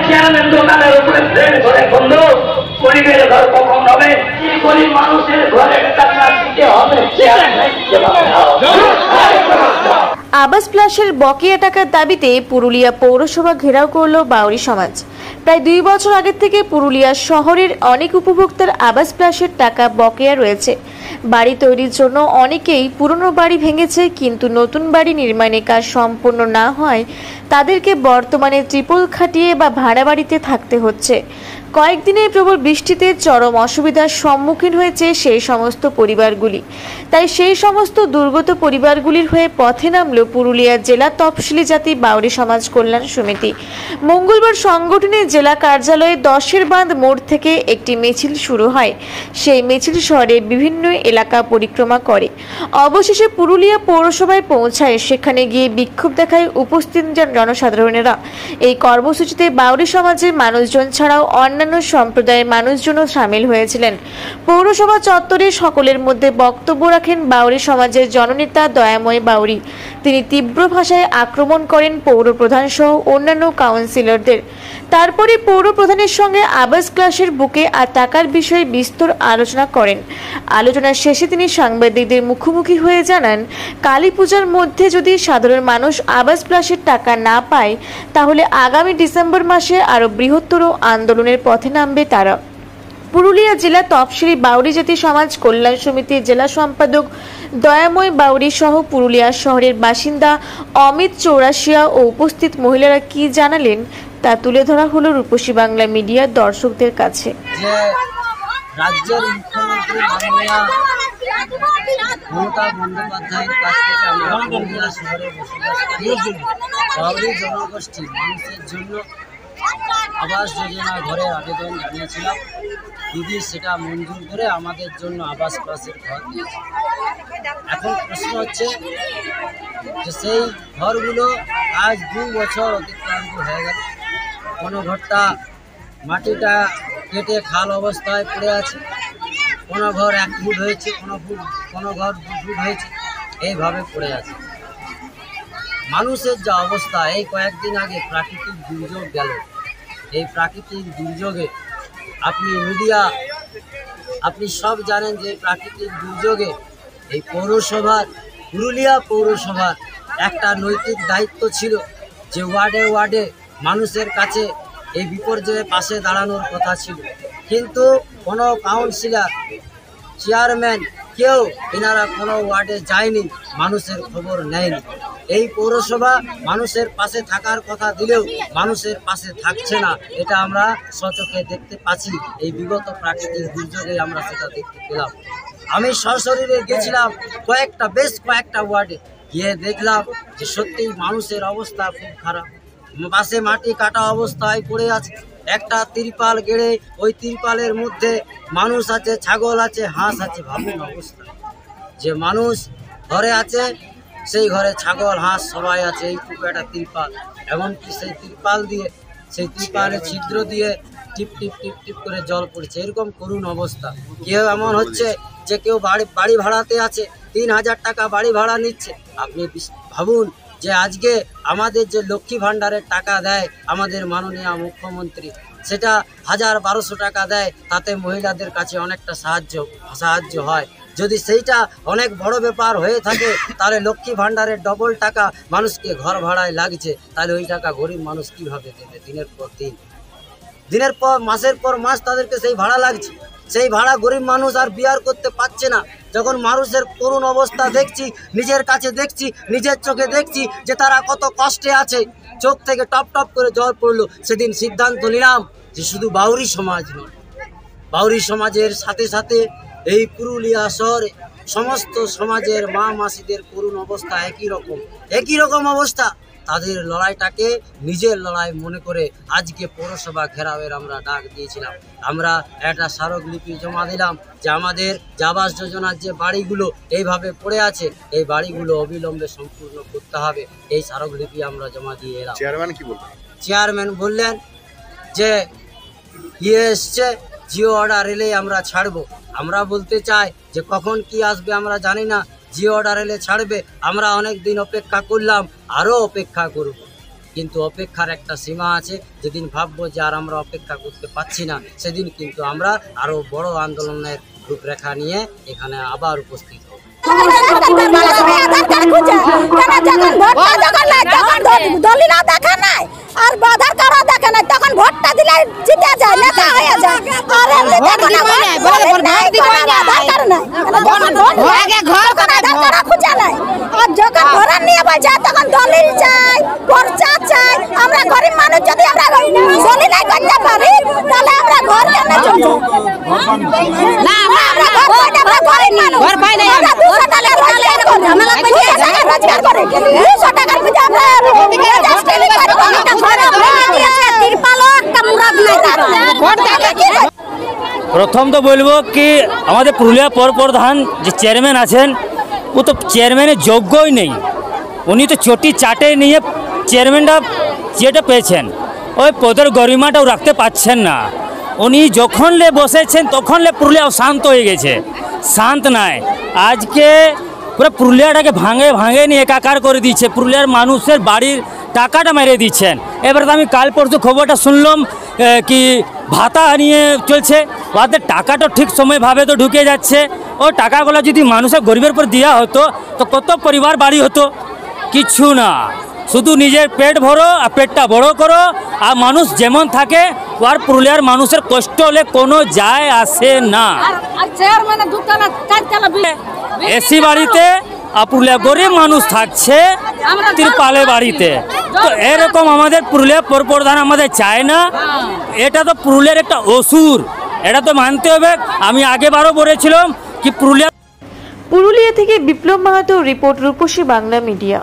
Chairman দোকানের উপরে plane করে বন্ধু গরিবের ঘর কখন হবে? গরিব মানুষের ঘরে টাকা দিতে হবে। আবাস প্লাসের বকেয়া টাকার দাবিতে পুরুলিয়া পৌরসভা ঘেরাও করল বাউরি সমাজ। প্রায় 2 বছর আগে থেকে পুরুলিয়া শহরের অনেক উপভোক্তার আবাস প্লাসের টাকা বকেয়া রয়েছে। বাড়ি তৈরির জন্য অনেকেই পুরনো বাড়ি ভেঙেছে, কিন্তু নতুন বাড়ি নির্মাণের কাজ সম্পূর্ণ না হয় তাদেরকে বর্তমানে ট্রিপল খাটিয়ে বা ভাড়া বাড়িতে থাকতে হচ্ছে। কয়েকদিনের প্রবল বৃষ্টিতে চরম অসুবিধার সম্মুখীন হয়েছে সেই সমস্ত পরিবারগুলি। তাই সেই সমস্ত দুর্গত পরিবারগুলির হয়ে পথে নামল পুরুলিয়া জেলা তফসিলি জাতি বাউরি সমাজ কল্যাণ সমিতি। মঙ্গলবার সংগঠনের জেলা কার্যালয়ে 10-এর বাঁধ মোড় থেকে একটি মিছিল শুরু হয়। সেই মিছিল শহরের বিভিন্ন এলাকা পরিক্রমা করে অবশেষে পুরুলিয়া পৌরসভায় পৌঁছায়। সেখানে গিয়ে বিক্ষোভ দেখায় উপস্থিত জনসাধারণেরা। এই কর্মসূচিতে বাউরি সমাজের মানুষজন ছাড়াও অন্যান্য সম্প্রদায়ের মানুষজনও সামিল হয়েছিলেন। পৌরসভা চত্বরে সকলের মধ্যে বক্তব্য রাখেন বাউরি সমাজের জননেতা দয়াময় বাউরি। তিনি তীব্র ভাষায় আক্রমণ করেন পৌর প্রধান সহ অন্যান্য কাউন্সিলরদের। তারপরে পৌর প্রধানের সঙ্গে আবাস ক্লাসের বুকে আর টাকার বিষয়ে বিস্তর আলোচনা করেন। আলোচনার শেষে তিনি সাংবাদিকদের মুখোমুখি হয়ে জানান, কালী পূজার মধ্যে যদি সাধারণ মানুষ আবাস প্লাসের টাকা না পায় তাহলে আগামী ডিসেম্বর মাসে আরো বৃহত্তর আন্দোলনের পথে নামবে তারা। পুরুলিয়া জেলা তফসিলি বাউরি জাতি সমাজ কল্যাণ সমিতির জেলা সম্পাদক দয়াময় বাউরি সহ পুরুলিয়া শহরের বাসিন্দা অমিত চৌরাশিয়া ও উপস্থিত মহিলারা কি জানালেন তা তুলে ধরা হলো রূপসী বাংলা মিডিয়ার দর্শকদের কাছে। রাজ্যের মুখ্যমন্ত্রী মাননীয় মমতা বন্দ্যোপাধ্যায়ের কাছ থেকে আমরা পুরুলিয়া শহরে বসবাসকারী বাউরি জনগোষ্ঠী মানুষের জন্য আবাস যোজনা ঘরে আবেদন জানিয়েছিলাম। দিদি সেটা মঞ্জুর করে আমাদের জন্য আবাস প্লাসের ঘর দিয়েছে। এখন প্রশ্ন হচ্ছে যে সেই ঘরগুলো আজ 2 বছর অতিক্রান্ত হয়ে গেল। কোনো ঘরটা মাটিটা কেটে খাল অবস্থায় পড়ে আছে, কোনো ঘর 1 ফুট হয়েছে, কোনো ঘর 2 ফুট হয়েছে, এইভাবে পড়ে আছে। মানুষের যা অবস্থা, এই কয়েকদিন আগে প্রাকৃতিক দুর্যোগ গেল। এই প্রাকৃতিক দুর্যোগে আপনি সব জানেন যে প্রাকৃতিক দুর্যোগে এই পুরুলিয়া পৌরসভার একটা নৈতিক দায়িত্ব ছিল যে ওয়ার্ডে ওয়ার্ডে মানুষের কাছে এই বিপর্যয়ে পাশে দাঁড়ানোর কথা ছিল, কিন্তু কোনো কাউন্সিলর, চেয়ারম্যান কেউ এনারা কোনো ওয়ার্ডে যায়নি, মানুষের খবর নেয়নি। এই পৌরসভা মানুষের পাশে থাকার কথা দিলেও মানুষের পাশে থাকছে না, এটা আমরা সচক্ষে দেখতে পাচ্ছি। এই বিগত প্রাকৃতিক দুর্যোগে আমরা সেটা দেখতে পেলাম। আমি সশরীরে গেছিলাম বেশ কয়েকটা ওয়ার্ডে, গিয়ে দেখলাম যে সত্যিই মানুষের অবস্থা খুব খারাপ। পাশে মাটি কাটা অবস্থায় পড়ে আছে, একটা তিরপাল গেড়ে ওই তিরপালের মধ্যে মানুষ আছে, ছাগল আছে, হাঁস আছে। ভাবুন অবস্থা, যে মানুষ ঘরে আছে, সেই ঘরে ছাগল হাঁস সবাই আছে, এইটুকু একটা তিরপাল। এমনকি সেই তিরপালের ছিদ্র দিয়ে টিপ টিপ টিপ টিপ করে জল পড়ছে। এরকম করুণ অবস্থা। কেউ এমন হচ্ছে যে কেউ বাড়ি ভাড়াতে আছে, 3000 টাকা বাড়ি ভাড়া নিচ্ছে। আপনি ভাবুন যে আজকে আমাদের যে লক্ষ্মী ভাণ্ডারের টাকা দেয় আমাদের মাননীয় মুখ্যমন্ত্রী, সেটা 1000-1200 টাকা দেয়, তাতে মহিলাদের কাছে অনেকটা সাহায্য হয়। যদি সেইটা অনেক বড় ব্যাপার হয়ে থাকে, তাহলে লক্ষ্মী ভাণ্ডারের ডবল টাকা মানুষকে ঘর ভাড়ায় লাগছে, তাহলে ওই টাকা গরিব মানুষ কীভাবে দেবে? দিনের পর মাসের পর মাস তাদেরকে সেই ভাড়া লাগছে। সেই ভাড়া গরিব মানুষ আর বিয়ার করতে পারছে না। যখন মানুষের করুণ অবস্থা দেখছি, নিজের কাছে দেখছি, নিজের চোখে দেখছি যে তারা কত কষ্টে আছে, চোখ থেকে টপ টপ করে জল পড়লো। সেদিন সিদ্ধান্ত নিলাম যে শুধু বাউরি সমাজ নয়, বাউরি সমাজের সাথে সাথে এই পুরুলিয়া শহরে সমস্ত সমাজের মা মাসিদের করুণ অবস্থা একই রকম অবস্থা। তাদের লড়াইটাকে নিজের লড়াই মনে করে আজকে পৌরসভা ঘেরাওয়ের আমরা ডাক দিয়েছিলাম। আমরা একটা স্মারকলিপি জমা দিলাম যে আমাদের আবাস যোজনার যে বাড়িগুলো এইভাবে পড়ে আছে, এই বাড়িগুলো অবিলম্বে সম্পূর্ণ করতে হবে। এই স্মারকলিপি আমরা জমা দিয়ে এলাম। চেয়ারম্যান বললেন যে এসছে, জিও অর্ডার এলে আমরা ছাড়বো। আমরা বলতে চাই যে কখন কি আসবে আমরা জানি না, জিও অর্ডার এলে ছাড়বে। আমরা অনেক দিন অপেক্ষা করলাম, আরও অপেক্ষা করব। কিন্তু অপেক্ষার একটা সীমা আছে। যেদিন ভাববো যে আর আমরা অপেক্ষা করতে পারছি না, সেদিন কিন্তু আমরা আরো বড় আন্দোলনের রূপরেখা নিয়ে এখানে আবার উপস্থিত হব। আর বাধার কারো দেখে নাই, তখন ভোটটা দিলে জিতে যায়, নেতা হয়ে যায়। আর এমনি দেখো না, আর যখন ঘোরা নিয়ে বলছে তখন দলিল চাই, পর্চা চাই। আমরা গরিব মানুষ, যদি আমরা দলিল করতে পারি তাহলে আমরা ঘর কেন চলবো? না আমরা ঘর পাই না, আমরা গরিব মানুষ, ঘর পাই না। আমরা 200 টাকা রোজগার করি, আমরা 200 টাকা রোজগার করি, 200 টাকার মধ্যে আমরা রেজিস্ট্রি করি। একটা ঘর দিয়েছে, তিরপালও একটা মুরাদ নাই, ভোট দেবে কি? প্রথম তো বলবো কি আমাদের পুরুলিয়া পৌর প্রধান যে চেয়ারম্যান আছেন, ও তো চেয়ারম্যানের যোগ্যই নেই। উনি তো চটি চাটে নিয়ে চেয়ারম্যানটা যেটা পেয়েছেন, ওই পদের গরিমাটাও রাখতে পারছেন না। উনি যখন বসেছেন তখন পুরুলিয়া শান্ত হয়ে গেছে, শান্ত নাই। আজকে পুরো পুরুলিয়াটাকে ভাঙে নিয়ে একাকার করে দিচ্ছে, পুরুলিয়ার মানুষের বাড়ির টাকাটা মেরে দিচ্ছেন। এবারে তো আমি কাল পরশু খবরটা শুনলাম কি ভাতা নিয়ে চলছে, ওদের টাকাটা ঠিক সময়ভাবে তো ঢুকে যাচ্ছে। ও টাকাগুলো যদি মানুষের গরিবের উপর দেওয়া হতো তো কত পরিবার বাড়ি হতো? কিছু না, শুধু নিজের পেট ভরো আর পেটটা বড় করো, আর মানুষ যেমন থাকে আর পুরুলিয়ার মানুষের কষ্ট হলে কোনো যায় আসে না। এসি বাড়িতে আর পুরুলিয়া গরিব মানুষ থাকছে তিরপালে বাড়িতে। তো এরকম আমাদের পুরুলিয়া পৌর প্রধান আমাদের চায় না। এটা তো পুরুলিয়ার একটা অসুর, এটা তো মানতে হবে। আমি আগেবারও বলেছিলাম কি পুরুলিয়া থেকে বিপ্লব মাহাতো রিপোর্ট, রূপসী বাংলা মিডিয়া।